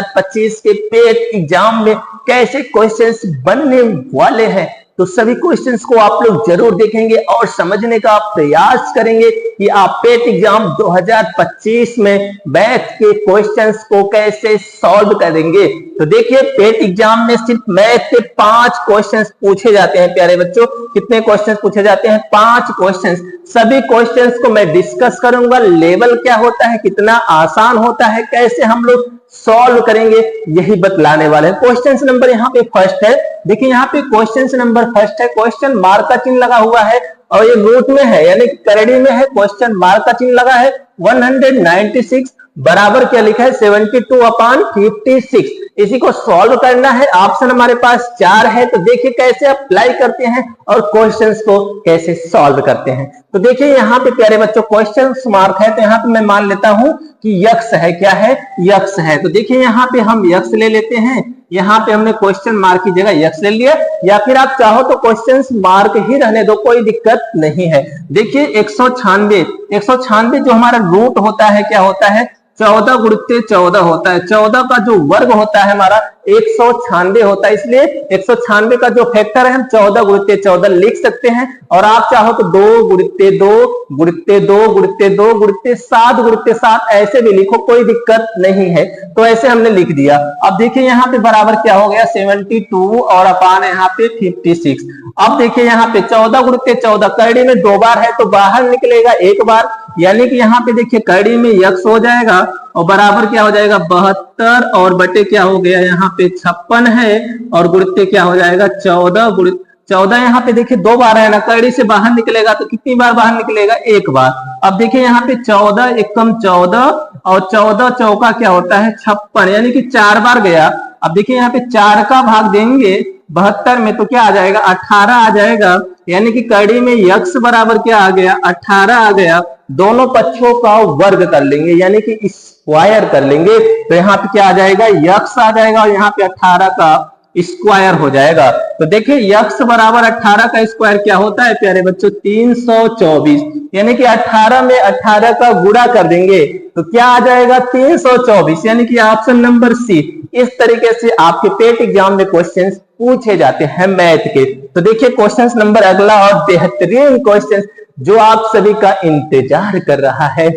2025 के पेट एग्जाम में कैसे क्वेश्चंस बनने वाले हैं, तो सभी क्वेश्चंस को आप लोग जरूर देखेंगे और समझने का प्रयास करेंगे कि आप पेट एग्जाम 2025 में मैथ के क्वेश्चंस को कैसे सॉल्व करेंगे। तो देखिए, पेट एग्जाम में सिर्फ मैथ के 5 क्वेश्चंस पूछे जाते हैं प्यारे बच्चों। कितने क्वेश्चंस पूछे जाते हैं? 5 क्वेश्चंस। सभी क्वेश्चंस को मैं डिस्कस करूंगा, लेवल क्या होता है, कितना आसान होता है, कैसे हम लोग सॉल्व करेंगे, यही बतलाने वाले हैं। क्वेश्चन नंबर यहाँ पे फर्स्ट है। देखिए यहाँ पे क्वेश्चन नंबर फर्स्ट है, क्वेश्चन मार्क का चिन्ह लगा हुआ है और ये रूट में है यानी करड़ी में है, क्वेश्चन मार्क का चिन्ह लगा है। 196 बराबर क्या लिखा है? 72/56। इसी को सॉल्व करना है। ऑप्शन हमारे पास 4 है, तो देखिए कैसे अप्लाई करते हैं और क्वेश्चंस को कैसे सॉल्व करते हैं। तो देखिए यहाँ पे प्यारे बच्चों क्वेश्चन मार्क है, तो यहाँ पे मैं मान लेता हूं कि यक्स है। क्या है? यक्स है। तो देखिए यहाँ पे हम यक्स ले लेते हैं। यहाँ पे हमने क्वेश्चन मार्क की जगह यक्स ले लिया, या फिर आप चाहो तो क्वेश्चन मार्क ही रहने दो, कोई दिक्कत नहीं है। देखिए 196 जो हमारा रूट होता है, क्या होता है? 14 गुणित 14 होता है। 14 का जो वर्ग होता है हमारा 196 होता है, इसलिए 196 का जो फैक्टर है हम 14 गुणित 14 लिख सकते हैं। और आप चाहो तो 2 गुणित 2 गुणित 2 गुणित 2 गुणित 7 गुणित 7 ऐसे भी लिखो, कोई दिक्कत नहीं है। तो ऐसे हमने लिख दिया। अब देखिए यहाँ पे बराबर क्या हो गया? 72 और अपान यहाँ पे 56। अब देखिए यहाँ पे 14 गुणित 14 करड़ी में 2 बार है, तो बाहर निकलेगा 1 बार, यानी कि यहाँ पे देखिए करड़ी में यक्स हो जाएगा और बराबर क्या हो जाएगा? 72 और बटे क्या हो गया? यहाँ पे 56 है और गुणित क्या हो जाएगा? 14 गुणित 14। यहाँ पे देखिए 2 बार है ना, करड़ी से बाहर निकलेगा तो कितनी बार बाहर निकलेगा? 1 बार। अब देखिए यहाँ पे 14 एकम 14 और 14 चौका क्या होता है? 56, यानी कि 4 बार गया। अब देखिए यहाँ पे 4 का भाग देंगे 72 में तो क्या आ जाएगा? 18 आ जाएगा, यानी कि कड़ी में यक्स बराबर क्या आ गया? 18 आ गया। दोनों पक्षों का वर्ग कर लेंगे, यानी कि स्क्वायर कर लेंगे, तो यहाँ पे क्या आ जाएगा? यक्स आ जाएगा और यहाँ पे 18 का स्क्वायर हो जाएगा। तो देखिए यक्स बराबर 18 का स्क्वायर क्या होता है प्यारे बच्चों? 324, यानी कि 18 में 18 का गुणा कर देंगे तो क्या आ जाएगा? 324, यानी कि ऑप्शन नंबर सी। इस तरीके से आपके पेट एग्जाम में क्वेश्चंस पूछे जाते हैं मैथ के। तो देखिए क्वेश्चन नंबर अगला और बेहतरीन क्वेश्चन जो आप सभी का इंतजार कर रहा है।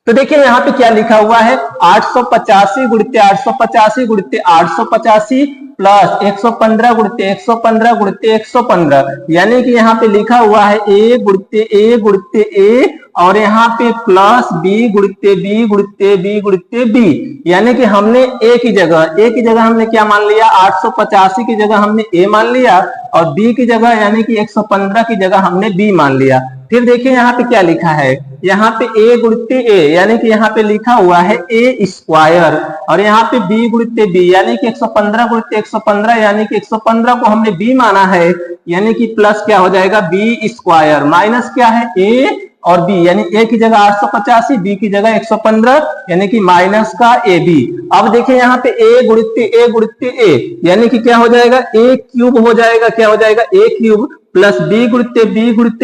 तो देखिए यहाँ पे क्या लिखा हुआ है? 885 गुणित 885 गुणित 885 प्लस 115 गुणित 115 गुणित 115, यानी कि यहाँ पे लिखा हुआ है a गुणित a और यहाँ पे प्लस b गुणित b गुणित b गुणित b, यानी कि हमने a की जगह हमने क्या मान लिया? 885 की जगह हमने a मान लिया और b की जगह यानी कि 115 की जगह हमने b मान लिया। फिर देखिए यहाँ पे क्या लिखा है? यहाँ पे a गुणित a, यानी कि यहाँ पे लिखा हुआ है a स्क्वायर और यहाँ पे b गुणित b, यानी कि 115 गुणित 115, यानी कि 115 को हमने b माना है, यानी कि प्लस क्या हो जाएगा? b स्क्वायर माइनस क्या है? a और b, यानी a की जगह 885, b की जगह 115, यानी कि माइनस का ab। अब देखिए यहाँ पे a गुणित a, यानी कि क्या हो जाएगा? a क्यूब हो जाएगा। क्या हो जाएगा? a क्यूब प्लस b गुणित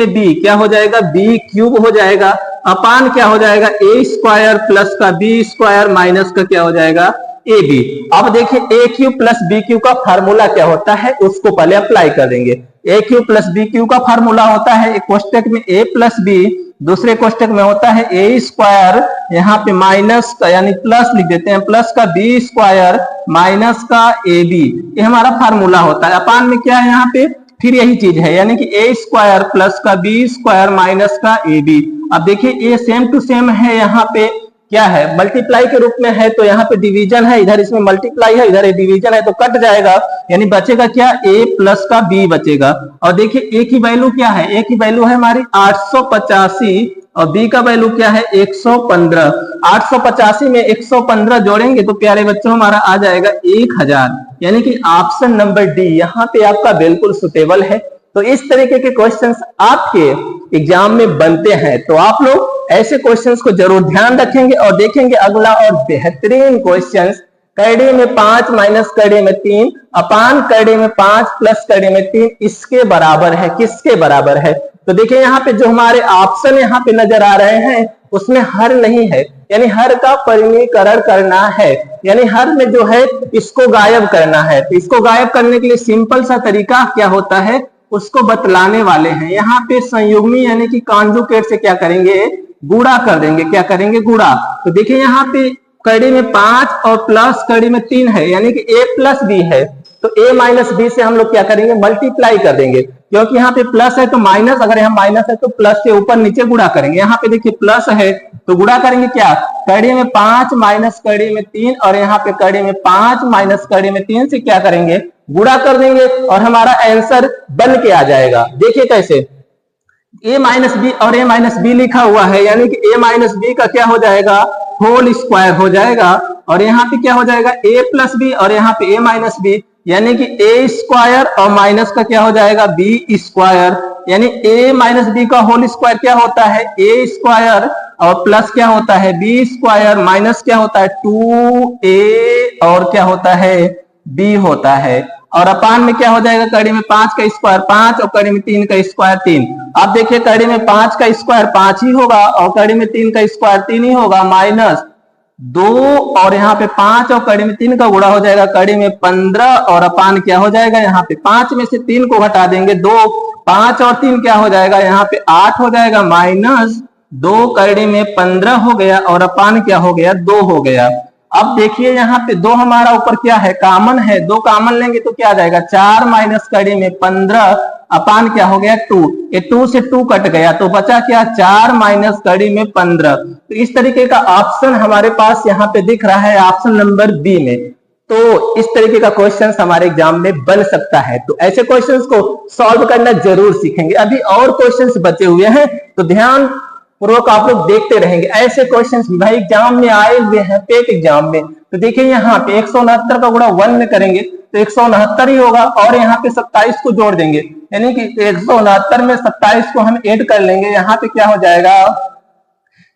b क्या हो जाएगा? b क्यूब हो जाएगा। अपान क्या हो जाएगा? a स्क्वायर प्लस का b स्क्वायर माइनस का क्या हो जाएगा? ab। अब देखिए a cube plus b cube का फार्मूला क्या होता है उसको पहले अप्लाई कर देंगे। a cube plus b cube का फार्मूला होता है एक कोष्टक में a प्लस b, दूसरे कोष्टक में होता है a स्क्वायर, यहाँ पे माइनस का यानी प्लस लिख देते हैं, प्लस का b स्क्वायर माइनस का ab, ये हमारा फार्मूला होता है। अपान में क्या है? यहाँ पे फिर यही चीज है, यानी कि a स्क्वायर प्लस का b स्क्वायर माइनस का ab। अब देखिए ये सेम टू सेम है, यहाँ पे क्या है? मल्टीप्लाई के रूप में है, तो यहाँ पे डिवीजन है, इधर इसमें मल्टीप्लाई है, इधर डिवीजन है, तो कट जाएगा, यानी बचेगा क्या? a प्लस का b बचेगा। और देखिए a की वैल्यू क्या है? a की वैल्यू है हमारी 885 और b का वैल्यू क्या है? 115। 885 में 115 जोड़ेंगे तो प्यारे बच्चों हमारा आ जाएगा 1000, यानी कि ऑप्शन नंबर डी यहाँ पे आपका बिल्कुल सुटेबल है। तो इस तरीके के क्वेश्चंस आपके एग्जाम में बनते हैं, तो आप लोग ऐसे क्वेश्चंस को जरूर ध्यान रखेंगे और देखेंगे अगला और बेहतरीन क्वेश्चंस। करड़ी में 5 माइनस करड़ी में 3 अपान करड़ी में 5 प्लस करड़ी में 3 इसके बराबर है, किसके बराबर है? तो देखिए यहाँ पे जो हमारे ऑप्शन यहाँ पे नजर आ रहे हैं उसमें हर नहीं है, यानी हर का परिमीकरण करना है, यानी हर में जो है इसको गायब करना है। तो इसको गायब करने के लिए सिंपल सा तरीका क्या होता है उसको बतलाने वाले हैं। यहाँ पे संयुग्मी यानी कि कॉन्जुगेट से क्या करेंगे, गुणा कर देंगे। क्या करेंगे, गुणा। तो देखिए यहाँ पे कड़ी में 5 और प्लस कड़ी में 3 है, यानी कि a प्लस बी है। तो a माइनस बी से हम लोग क्या करेंगे, मल्टीप्लाई कर देंगे, क्योंकि यहाँ पे प्लस है तो माइनस, अगर यहाँ माइनस है तो प्लस के ऊपर नीचे गुणा करेंगे। यहाँ पे देखिए प्लस है तो गुणा करेंगे क्या, कड़ी में 5 माइनस कड़ी में 3, और यहाँ पे कड़ी में 5 माइनस कड़ी में 3 से क्या करेंगे, गुणा कर देंगे और हमारा आंसर बन के आ जाएगा। देखिए कैसे, a माइनस बी और a माइनस बी लिखा हुआ है, यानी कि a माइनस बी का क्या हो जाएगा, होल स्क्वायर हो जाएगा, और यहाँ पे क्या हो जाएगा a प्लस बी, और यहाँ पे a माइनस बी, यानी कि a स्क्वायर और माइनस का क्या हो जाएगा b स्क्वायर, यानी a माइनस बी का होल स्क्वायर क्या होता है a स्क्वायर, और प्लस क्या होता है b स्क्वायर, माइनस क्या होता है 2a और क्या होता है b होता है, और अपान में क्या हो जाएगा, कड़ी में 5 का स्क्वायर 5 और कड़ी में 3 का स्क्वायर 3। अब देखिए कड़ी में 5 का स्क्वायर 5 ही होगा और कड़ी में 3 का स्क्वायर 3 ही होगा, माइनस 2 और यहाँ पे 5 और कड़ी में 3 का गुणा हो जाएगा, कड़ी में 15 और अपान क्या हो जाएगा, यहाँ पे 5 में से 3 को घटा देंगे 2, 5 और 3 क्या हो जाएगा, यहाँ पे 8 हो जाएगा, माइनस 2 कड़ी में 15 हो गया और अपान क्या हो गया 2 हो गया। अब देखिए यहाँ पे 2 हमारा ऊपर क्या है, कामन है, 2 कामन लेंगे तो क्या आ जाएगा 4 माइनस कड़ी में 15 अपान क्या हो गया 2, ये 2 से 2 कट गया तो बचा क्या 4 माइनस कड़ी में 15। तो इस तरीके का ऑप्शन हमारे पास यहाँ पे दिख रहा है ऑप्शन नंबर बी में। तो इस तरीके का क्वेश्चन हमारे एग्जाम में बन सकता है, तो ऐसे क्वेश्चंस को सॉल्व करना जरूर सीखेंगे। अभी और क्वेश्चंस बचे हुए हैं तो ध्यान पूर्वक आप लोग देखते रहेंगे। ऐसे क्वेश्चंस भाई एग्जाम में आए हुए हैं, पेट एग्जाम में। तो देखिए यहाँ पे 169 का गुणा 1 में करेंगे तो 169 ही होगा, और यहाँ पे 27 को जोड़ देंगे, यानी कि 169 में 27 को हम ऐड कर लेंगे, यहाँ पे क्या हो जाएगा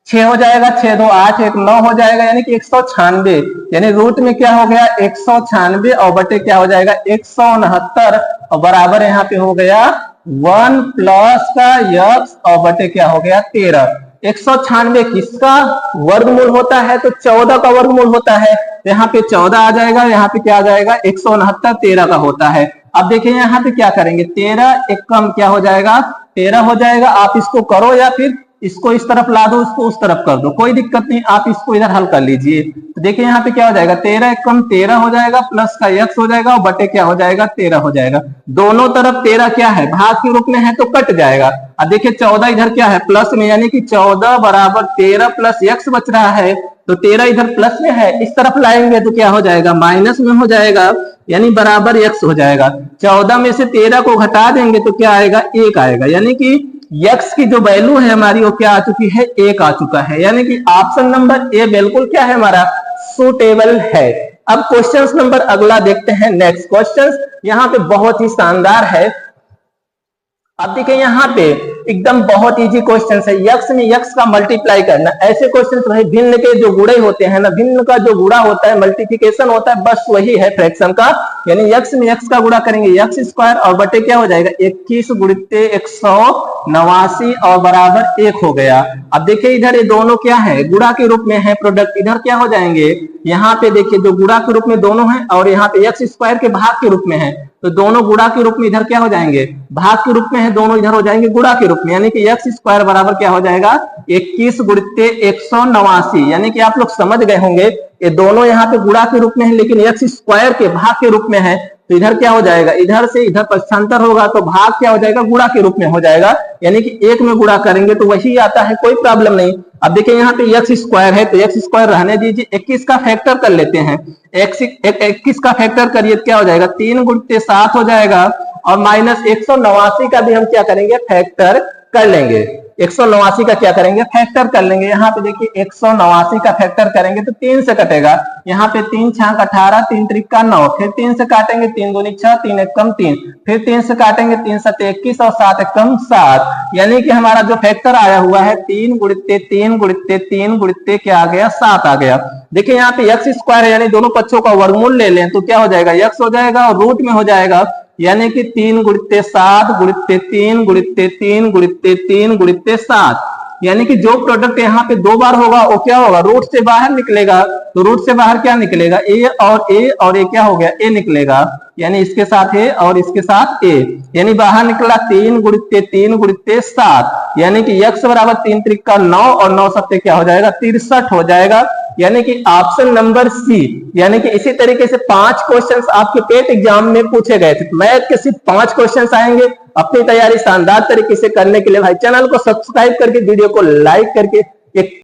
6 हो जाएगा, 6 2 8 1 9 हो जाएगा, यानी कि 196, यानी रूट में क्या हो गया 196 और बटे क्या हो जाएगा 169, और बराबर यहाँ पे हो गया 1 प्लस का x और बटे क्या हो गया 13। 196 किसका वर्गमूल होता है, तो 14 का वर्गमूल होता है, तो यहाँ पे 14 आ जाएगा, यहाँ पे क्या आ जाएगा 169 13 का होता है। अब देखिए यहाँ पे क्या करेंगे 13 एक कम क्या हो जाएगा 13 हो जाएगा। आप इसको करो या फिर इसको इस तरफ ला दो, इसको उस तरफ कर दो, कोई दिक्कत नहीं, आप इसको इधर हल कर लीजिए। तो देखिए यहाँ पे क्या हो जाएगा 13 एक कम 13 हो जाएगा, प्लस का x हो जाएगा और बटे क्या हो जाएगा 13 हो जाएगा। दोनों तरफ 13 क्या है भाग के रूप में है तो कट जाएगा। अब देखिए 14 इधर क्या है प्लस में, यानी कि 14 बराबर 13 प्लस x बच रहा है, तो 13 इधर प्लस में है, इस तरफ लाएंगे तो क्या हो जाएगा माइनस में हो जाएगा, यानी बराबर x हो जाएगा। 14 में से 13 को घटा देंगे तो क्या आएगा 1 आएगा, यानी कि x की जो वैल्यू है हमारी वो क्या आ चुकी है 1 आ चुका है, यानी कि ऑप्शन नंबर ए बिल्कुल क्या है हमारा सूटेबल है। अब क्वेश्चंस नंबर अगला देखते हैं, नेक्स्ट क्वेश्चंस यहाँ पे बहुत ही शानदार है। अब देखिए यहाँ पे एकदम बहुत इजी क्वेश्चन है, यक्स में यक्स का मल्टीप्लाई करना। ऐसे क्वेश्चन भाई भिन्न के जो गुणे होते हैं ना, भिन्न का जो गुणा होता है मल्टीप्लिकेशन होता है, बस वही है फ्रैक्शन का, यानी यक्स में यक्स का गुणा करेंगे यक्स स्क्वायर और बटे क्या हो जाएगा 21 गुणित 189 और बराबर 1 हो गया। अब देखिए इधर ये दोनों क्या है गुणा के रूप में है, प्रोडक्ट इधर क्या हो जाएंगे, यहाँ पे देखिए जो गुणा के रूप में दोनों है और यहाँ पे यक्स स्क्वायर के भाग के रूप में है, तो दोनों गुणा के रूप में इधर क्या हो जाएंगे भाग के रूप में है, दोनों इधर हो जाएंगे गुणा के रूप में, यानी कि एक्स स्क्वायर बराबर क्या हो जाएगा 21 गुणित 189, यानी कि आप लोग समझ गए होंगे ये दोनों यहाँ पे गुणा के रूप में है लेकिन एक्स स्क्वायर के भाग के रूप में है, तो इधर क्या हो जाएगा इधर से इधर पक्षांतर होगा तो भाग क्या हो जाएगा गुणा के रूप में हो जाएगा, यानी कि एक में गुणा करेंगे तो वही आता है, कोई प्रॉब्लम नहीं। अब देखिए यहाँ पे एक्स स्क्वायर है तो एक्स स्क्वायर रहने दीजिए, 21 का फैक्टर कर लेते हैं, 21 का फैक्टर करिए तो क्या हो जाएगा 3 गुणित 7 हो जाएगा और माइनस 189 का भी हम क्या करेंगे फैक्टर कर लेंगे, 189 का क्या करेंगे फैक्टर कर लेंगे। यहाँ पे देखिए 189 का फैक्टर करेंगे तो 3 से कटेगा, यहाँ पे 3 छाक 18 3 त्रिका 9, फिर 3 से काटेंगे 3 दूनी 6 3 एकम 3, फिर 3 से काटेंगे 3 7 21 और 7 एकम 7, यानी कि हमारा जो फैक्टर आया हुआ है 3 गुणित 3 गुणित 3 गुणित क्या आ गया 7 आ गया। देखिए यहाँ पे एक्स स्क्वायर है यानी दोनों पक्षों का वर्गमूल ले लें तो क्या हो जाएगा एक्स हो जाएगा और रूट में हो जाएगा, यानी कि 3 गुणित 7 गुणित 3 गुणित 3 गुणित 3 गुणित 7, यानी कि जो प्रोडक्ट यहाँ पे 2 बार होगा वो क्या होगा, रूट से बाहर निकलेगा। तो रूट से बाहर क्या निकलेगा, ए और ए क्या हो गया, ए निकलेगा, यानी इसके साथ ए और इसके साथ ए, यानी बाहर निकला 3 गुणित्ते 7, यानी कि x बराबर 3 त्रिक 9 और 9 सत्ते क्या हो जाएगा, 63 हो जाएगा, यानी कि ऑप्शन नंबर सी। यानी कि इसी तरीके से 5 क्वेश्चंस आपके पेट एग्जाम में पूछे गए थे। मैथ के सिर्फ 5 क्वेश्चंस आएंगे। अपनी तैयारी शानदार तरीके से करने के लिए भाई चैनल को सब्सक्राइब करके वीडियो को लाइक करके एक